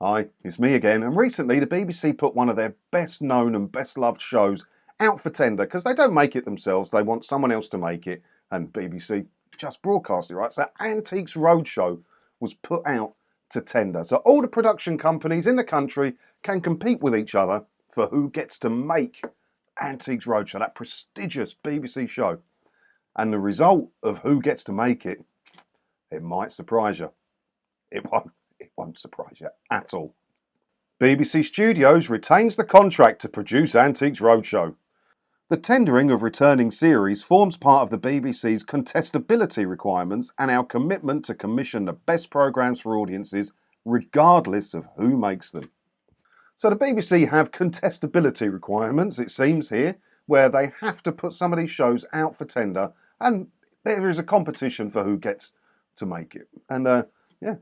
Hi, it's me again, and recently the BBC put one of their best known and best loved shows out for tender because they don't make it themselves, they want someone else to make it, and BBC just broadcast it, right? So Antiques Roadshow was put out to tender. So all the production companies in the country can compete with each other for who gets to make Antiques Roadshow, that prestigious BBC show. And the result of who gets to make it, it might surprise you. It won't surprise you at all. BBC Studios retains the contract to produce Antiques Roadshow. The tendering of returning series forms part of the BBC's contestability requirements and our commitment to commission the best programmes for audiences, regardless of who makes them. So the BBC have contestability requirements, it seems here, where they have to put some of these shows out for tender, and there is a competition for who gets to make it. And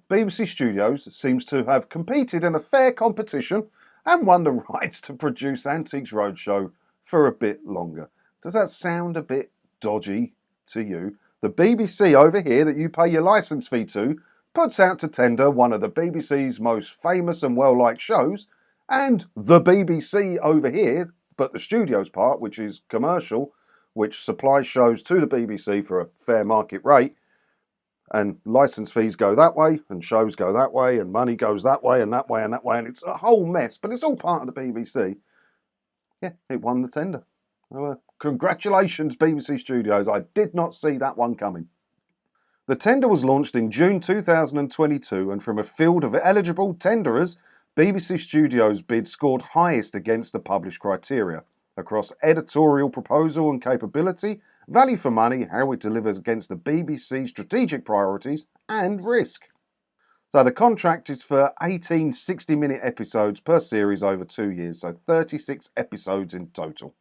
BBC Studios seems to have competed in a fair competition and won the rights to produce Antiques Roadshow for a bit longer. Does that sound a bit dodgy to you? The BBC over here that you pay your licence fee to puts out to tender one of the BBC's most famous and well-liked shows, and the BBC over here, but the studios part, which is commercial, which supplies shows to the BBC for a fair market rate, and licence fees go that way, and shows go that way, and money goes that way, and that way, and that way, and it's a whole mess, but it's all part of the BBC. Yeah, it won the tender. Congratulations, BBC Studios. I did not see that one coming. The tender was launched in June 2022, and from a field of eligible tenderers, BBC Studios' bid scored highest against the published criteria across editorial proposal and capability, value for money, how it delivers against the BBC's strategic priorities, and risk. So the contract is for 18 60-minute episodes per series over 2 years, so 36 episodes in total.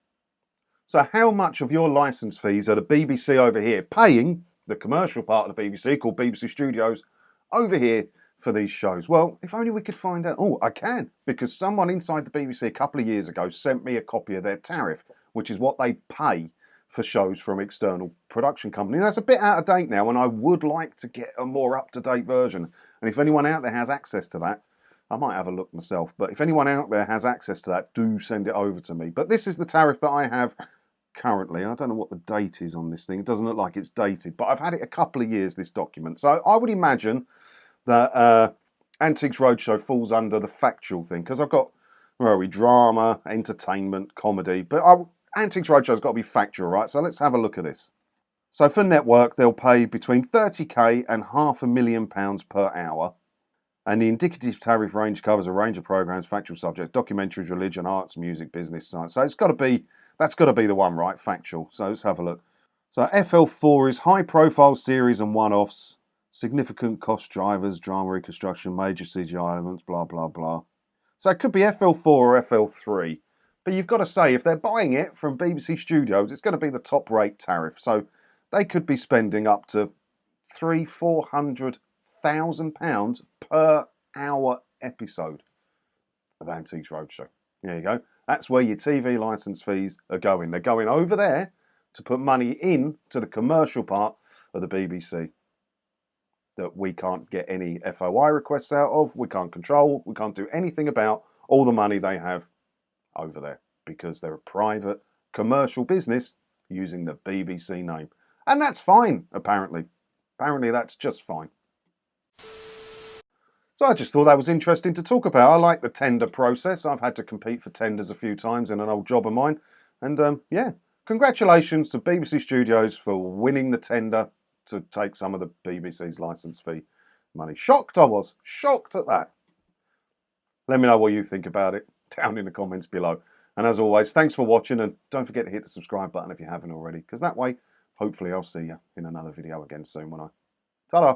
So how much of your licence fees are the BBC over here paying, the commercial part of the BBC called BBC Studios, over here for these shows? Well, if only we could find out. Oh, I can, because someone inside the BBC a couple of years ago sent me a copy of their tariff, which is what they pay for shows from external production companies. That's a bit out of date now, and I would like to get a more up-to-date version. And if anyone out there has access to that, I might have a look myself, but if anyone out there has access to that, do send it over to me. But this is the tariff that I have currently. I don't know what the date is on this thing. It doesn't look like it's dated, but I've had it a couple of years, this document. So I would imagine that Antiques Roadshow falls under the factual thing, because I've got, where are we, drama, entertainment, comedy, but Antiques Roadshow's got to be factual, right? So let's have a look at this. So for network, they'll pay between 30k and £500,000 per hour, and the indicative tariff range covers a range of programmes, factual subjects, documentaries, religion, arts, music, business, science. So it's got to be, that's got to be the one, right? Factual. So let's have a look. So FL4 is high-profile series and one-offs, significant cost drivers, drama reconstruction, major CGI elements, blah, blah, blah. So it could be FL4 or FL3. But you've got to say, if they're buying it from BBC Studios, it's going to be the top-rate tariff. So they could be spending up to £300,000-400,000 per hour episode of Antiques Roadshow. There you go. That's where your TV licence fees are going. They're going over there to put money in to the commercial part of the BBC that we can't get any FOI requests out of, we can't control, we can't do anything about all the money they have over there, because they're a private commercial business using the BBC name. And that's fine, apparently. Apparently that's just fine. So I just thought that was interesting to talk about. I like the tender process. I've had to compete for tenders a few times in an old job of mine. And yeah, congratulations to BBC Studios for winning the tender to take some of the BBC's licence fee money. Shocked I was. Shocked at that. Let me know what you think about it down in the comments below. And as always, thanks for watching, and don't forget to hit the subscribe button if you haven't already, because that way, hopefully I'll see you in another video again soon when I... Ta-da!